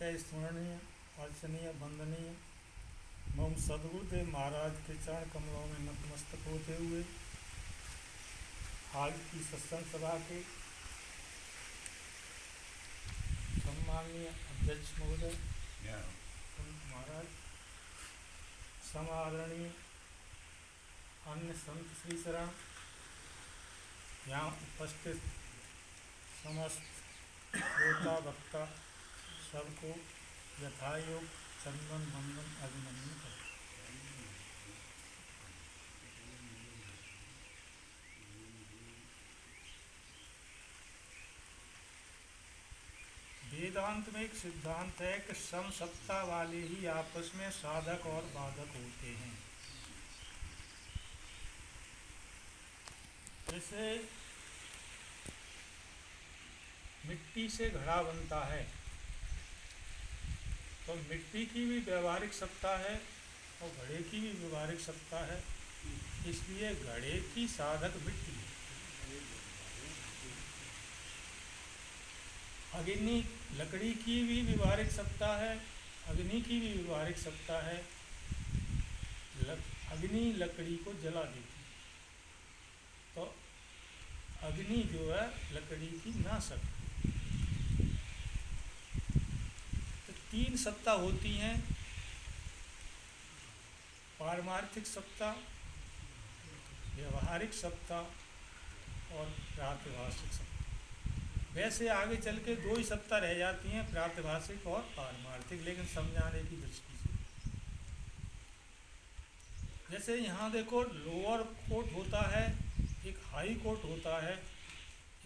अत्य स्मरणीय अर्चनीय वंदनीय मम सदगुरुदेव महाराज के चरण कमलों में नतमस्तक होते हुए आज की सत्संग सभा के सम्माननीय अध्यक्ष महोदय महाराज, समादरणीय अन्य संत श्री शरण, यहाँ उपस्थित समस्त श्रोता वक्ता सबको यथायोग चंदन वंदन अभिनंदन करते। वेदांत में एक सिद्धांत है कि समसत्ता वाले ही आपस में साधक और बाधक होते हैं। जैसे मिट्टी से घड़ा बनता है तो मिट्टी की भी व्यवहारिक सत्ता है और घड़े की भी व्यवहारिक सत्ता है, इसलिए घड़े की साधक मिट्टी है। अग्नि लकड़ी की भी व्यवहारिक सत्ता है, अग्नि की भी व्यवहारिक सत्ता है। अग्नि लकड़ी को जला देती है तो अग्नि जो है लकड़ी की नाशक। तो तीन सत्ता होती हैं, पारमार्थिक सत्ता, व्यवहारिक सत्ता और प्रातिभाषिक सत्ता। वैसे आगे चल के दो ही सत्ता रह जाती हैं, प्रातिभाषिक और पारमार्थिक, लेकिन समझाने की दृष्टि से। जैसे यहाँ देखो, लोअर कोर्ट होता है, एक हाई कोर्ट होता है,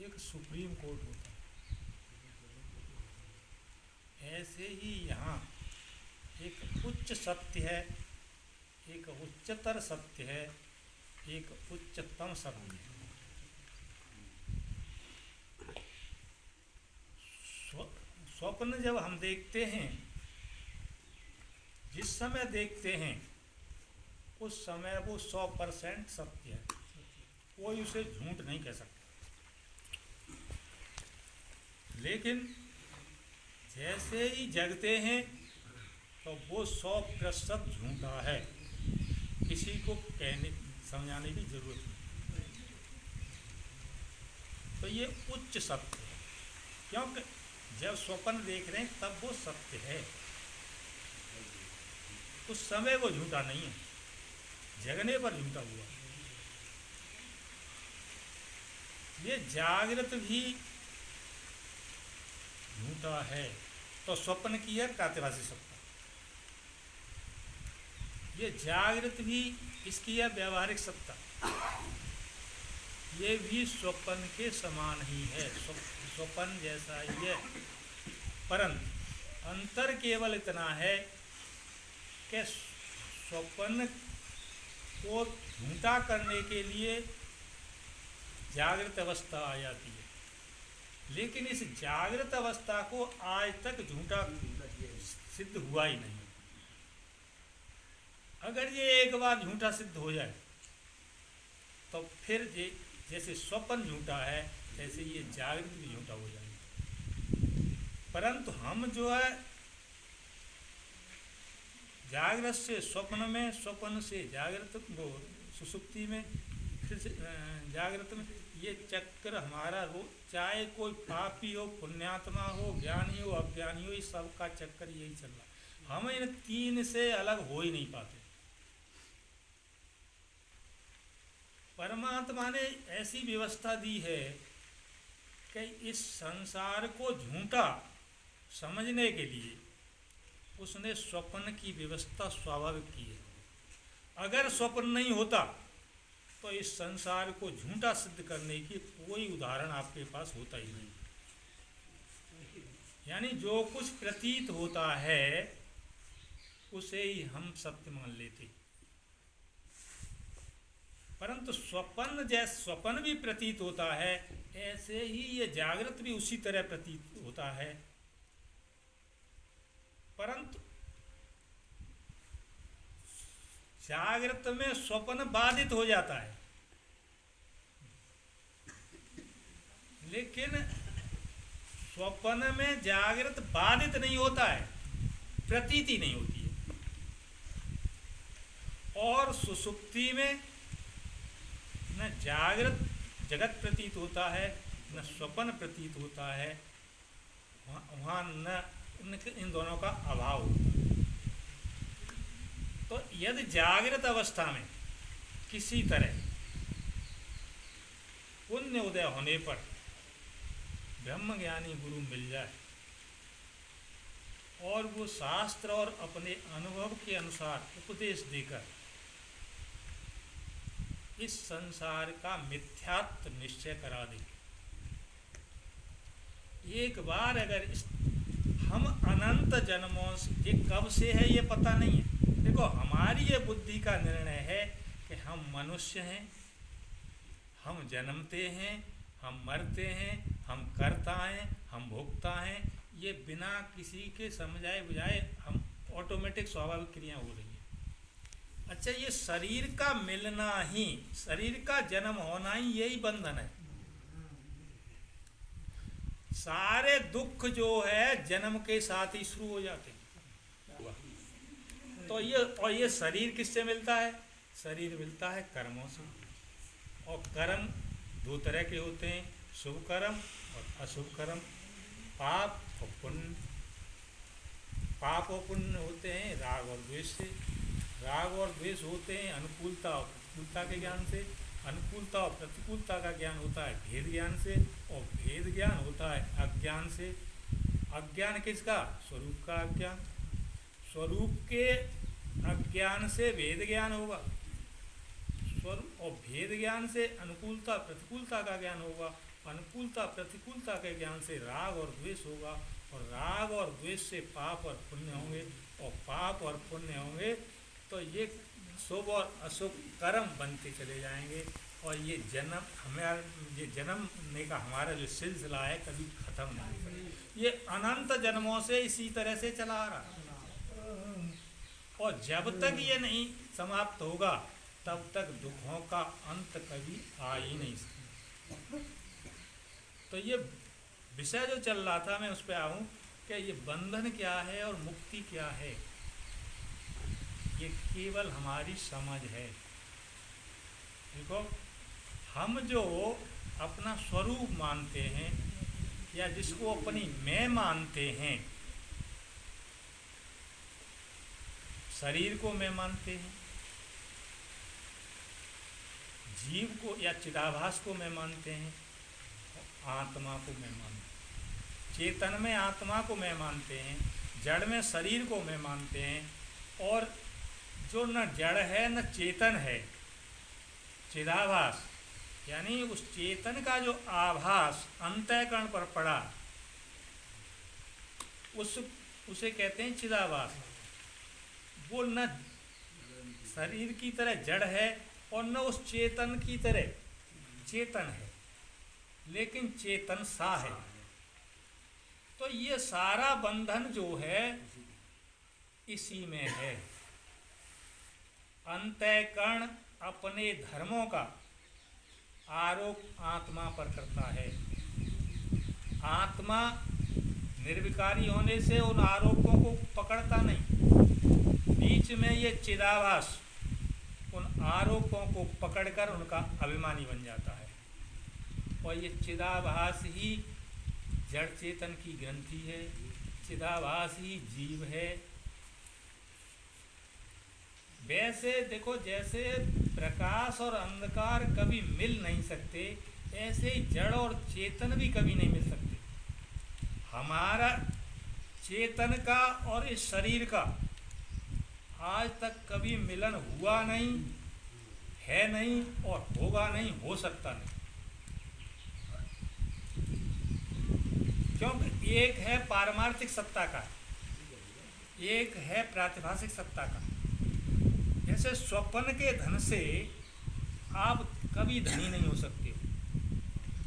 एक सुप्रीम कोर्ट होता है। ऐसे ही यहाँ एक उच्च सत्य है, एक उच्चतर सत्य है, एक उच्चतम सत्य है। स्वप्न जब हम देखते हैं, जिस समय देखते हैं उस समय वो 100% सत्य है, कोई उसे झूठ नहीं कह सकता। लेकिन जैसे ही जगते हैं तो वो 100% झूठा है, किसी को कहने समझाने की जरूरत नहीं। तो ये उच्च सत्य है, क्योंकि जब स्वप्न देख रहे हैं तब वो सत्य है, उस समय वो झूठा नहीं है, जगने पर झूठा हुआ। ये जागृत भी झूठा है तो स्वप्न की है प्रातिभाषिक सत्ता। ये जागृत भी इसकी है व्यवहारिक सत्ता, ये भी स्वप्न के समान ही है, स्वप्न जैसा ही है। परंतु अंतर केवल इतना है कि स्वप्न को झूठा करने के लिए जागृत अवस्था आ जाती है, लेकिन इस जागृत अवस्था को आज तक झूठा सिद्ध हुआ ही नहीं। अगर ये एक बार झूठा सिद्ध हो जाए तो फिर ये जैसे स्वप्न झूठा है, ऐसे ये जागृत भी झूठा हो जाएगा। परंतु हम जो है जागृत से स्वप्न में, स्वप्न से जागृत, वो सुसुप्ति में, फिर से जागृत में, ये चक्र हमारा चाहे कोई पापी हो, पुण्यात्मा हो, ज्ञानी हो, अज्ञानी हो, इस सब का चक्कर यही चल रहा है। हम इन तीन से अलग हो ही नहीं पाते। परमात्मा ने ऐसी व्यवस्था दी है कि इस संसार को झूठा समझने के लिए उसने स्वप्न की व्यवस्था स्वाभाविक की है। अगर स्वप्न नहीं होता तो इस संसार को झूठा सिद्ध करने की कोई उदाहरण आपके पास होता ही नहीं। यानी जो कुछ प्रतीत होता है उसे ही हम सत्य मान लेते। परंतु स्वप्न भी प्रतीत होता है, ऐसे ही ये जागृत भी उसी तरह प्रतीत होता है। परंतु जागृत में स्वप्न बाधित हो जाता है, लेकिन स्वप्न में जागृत बाधित नहीं होता है, प्रतीति नहीं होती है। और सुषुप्ति में न जागृत जगत प्रतीत होता है, न स्वप्न प्रतीत होता है, वहाँ न इन दोनों का अभाव होता है। तो यदि जागृत अवस्था में किसी तरह पुण्य उदय होने पर ब्रह्म ज्ञानी गुरु मिल जाए और वो शास्त्र और अपने अनुभव के अनुसार उपदेश देकर इस संसार का मिथ्यात्व निश्चय करा दे, एक बार अगर हम अनंत जन्मों से, ये कब से है ये पता नहीं है। देखो हमारी ये बुद्धि का निर्णय है कि हम मनुष्य हैं, हम जन्मते हैं, हम मरते हैं, हम कर्ता हैं, हम भोक्ता हैं, ये बिना किसी के समझाए बुझाए हम ऑटोमेटिक स्वाभाविक क्रिया हो रही है। अच्छा, ये शरीर का मिलना ही, शरीर का जन्म होना ही यही बंधन है। सारे दुख जो है जन्म के साथ ही शुरू हो जाते हैं। तो ये शरीर किससे मिलता है? शरीर मिलता है कर्मों से। और कर्म दो तरह के होते हैं, शुभ कर्म और अशुभ कर्म, पाप और पुण्य। पाप और पुण्य होते हैं राग और द्वेष से। राग और द्वेष होते हैं अनुकूलता और प्रतिकूलता के ज्ञान से। अनुकूलता और प्रतिकूलता का ज्ञान होता है भेद ज्ञान से, और भेद ज्ञान होता है अज्ञान से। अज्ञान किसका? स्वरूप का अज्ञान। स्वरूप के अज्ञान से भेद ज्ञान होगा, स्वरूप और भेद ज्ञान से अनुकूलता प्रतिकूलता का ज्ञान होगा, अनुकूलता प्रतिकूलता के ज्ञान से राग और द्वेष होगा, और राग और द्वेष से पाप और पुण्य होंगे, और पाप और पुण्य होंगे तो ये शुभ और अशुभ कर्म बनते चले जाएंगे। और ये जन्मने का हमारा जो सिलसिला है कभी खत्म नहीं होगा। ये अनंत जन्मों से इसी तरह से चला आ रहा है, और जब तक ये नहीं समाप्त होगा तब तक दुखों का अंत कभी आ ही नहीं सकता। तो ये विषय जो चल रहा था मैं उस पर आऊँ कि ये बंधन क्या है और मुक्ति क्या है, ये केवल हमारी समझ है। देखो, हम जो अपना स्वरूप मानते हैं या जिसको अपनी मैं मानते हैं, शरीर को मैं मानते हैं, जीव को या चिदाभास को मैं मानते हैं, आत्मा को मैं मानते हैं। चेतन में आत्मा को मैं मानते हैं, जड़ में शरीर को मैं मानते हैं, और जो न जड़ है न चेतन है, चिदाभास यानी उस चेतन का जो आभास अंतःकरण पर पड़ा उसे कहते हैं चिदाभास। वो न शरीर की तरह जड़ है और न उस चेतन की तरह चेतन है, लेकिन चेतन सा है। तो ये सारा बंधन जो है इसी में है। अंतःकरण अपने धर्मों का आरोप आत्मा पर करता है। आत्मा निर्विकारी होने से उन आरोपों को पकड़ता नहीं, बीच में ये चिदाभास उन आरोपों को पकड़कर उनका अभिमानी बन जाता है। और ये चिदाभास ही जड़ चेतन की ग्रंथि है, चिदाभास ही जीव है। वैसे देखो, जैसे प्रकाश और अंधकार कभी मिल नहीं सकते, ऐसे ही जड़ और चेतन भी कभी नहीं मिल सकते। हमारा चेतन का और इस शरीर का आज तक कभी मिलन हुआ नहीं, है नहीं, और होगा नहीं, हो सकता नहीं। क्योंकि एक है पारमार्थिक सत्ता का, एक है प्रातिभाषिक सत्ता का। जैसे स्वप्न के धन से आप कभी धनी नहीं हो सकते।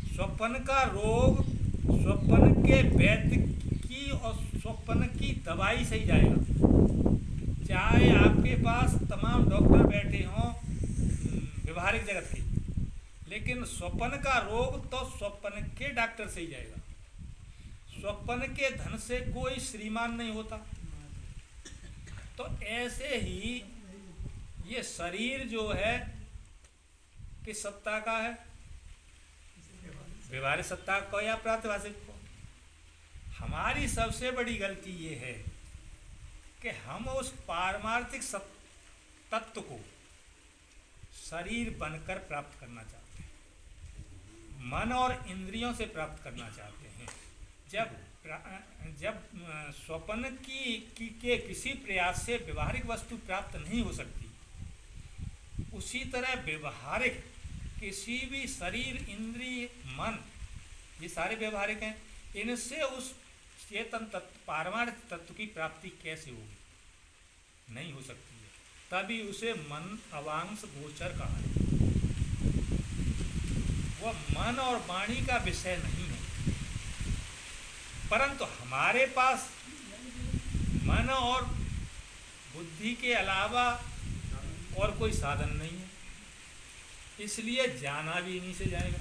स्वप्न का रोग स्वप्न के वैद्य की और स्वप्न की दवाई से ही जाएगा। चाहे आपके पास तमाम डॉक्टर बैठे हों व्यवहारिक जगत के, लेकिन स्वप्न का रोग तो स्वप्न के डॉक्टर से ही जाएगा। स्वप्न के धन से कोई श्रीमान नहीं होता। तो ऐसे ही ये शरीर जो है किस सत्ता का है? व्यवहारिक सत्ता को या प्रातिभाषिक को? हमारी सबसे बड़ी गलती ये है कि हम उस पारमार्थिक तत्व को शरीर बनकर प्राप्त करना चाहते हैं, मन और इंद्रियों से प्राप्त करना चाहते हैं। जब स्वप्न के किसी प्रयास से व्यवहारिक वस्तु प्राप्त नहीं हो सकती, उसी तरह व्यवहारिक किसी भी शरीर, इंद्रिय, मन, ये सारे व्यवहारिक हैं, इनसे उस चेतन तत्व, पारमार्थिक तत्व की प्राप्ति कैसे होगी? नहीं हो सकती है। तभी उसे मन अवांश गोचर कहा है। वह मन और वाणी का विषय नहीं है, परंतु हमारे पास मन और बुद्धि के अलावा और कोई साधन नहीं है, इसलिए जाना भी इन्हीं से जाएगा।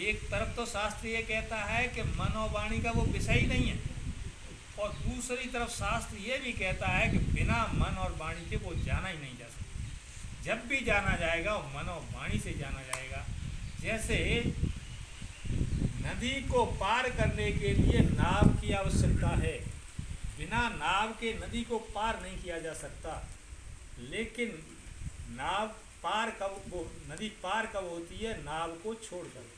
एक तरफ तो शास्त्र ये कहता है कि मन और वाणी का वो विषय ही नहीं है, और दूसरी तरफ शास्त्र ये भी कहता है कि बिना मन और वाणी के वो जाना ही नहीं जा सकता। जब भी जाना जाएगा वो मन और वाणी से जाना जाएगा। जैसे नदी को पार करने के लिए नाव की आवश्यकता है, बिना नाव के नदी को पार नहीं किया जा सकता। लेकिन नाव पार कब, वो नदी पार कब होती है? नाव को छोड़कर।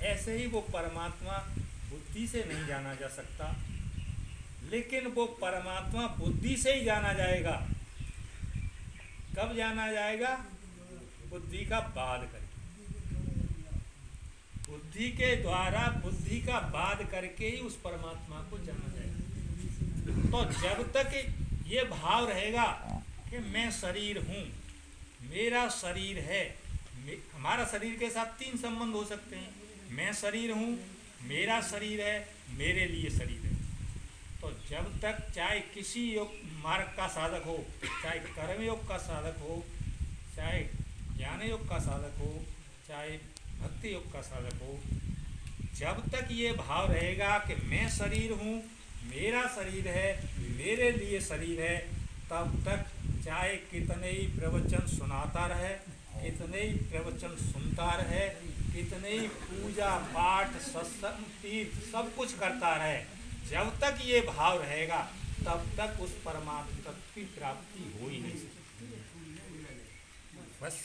ऐसे ही वो परमात्मा बुद्धि से नहीं जाना जा सकता, लेकिन वो परमात्मा बुद्धि से ही जाना जाएगा। कब जाना जाएगा? बुद्धि का बाध करके, बुद्धि के द्वारा, बुद्धि का बाध करके ही उस परमात्मा को जाना जाएगा। तो जब तक ये भाव रहेगा कि मैं शरीर हूँ, मेरा शरीर है, हमारा शरीर के साथ तीन संबंध हो सकते हैं। मैं शरीर हूँ, मेरा शरीर है, मेरे लिए शरीर है। तो जब तक चाहे किसी योग मार्ग का साधक हो, चाहे कर्मयोग का साधक हो, चाहे ज्ञान योग का साधक हो, चाहे भक्ति योग का साधक हो, जब तक ये भाव रहेगा कि मैं शरीर हूँ, मेरा शरीर है, मेरे लिए शरीर है, तब तक चाहे कितने ही प्रवचन सुनाता रहे, कितने ही प्रवचन सुनता रहे, कितने ही पूजा पाठ सत्संग तीर्थ सब कुछ करता रहे, जब तक ये भाव रहेगा तब तक उस परमात्मा की प्राप्ति हो ही नहीं सकती। बस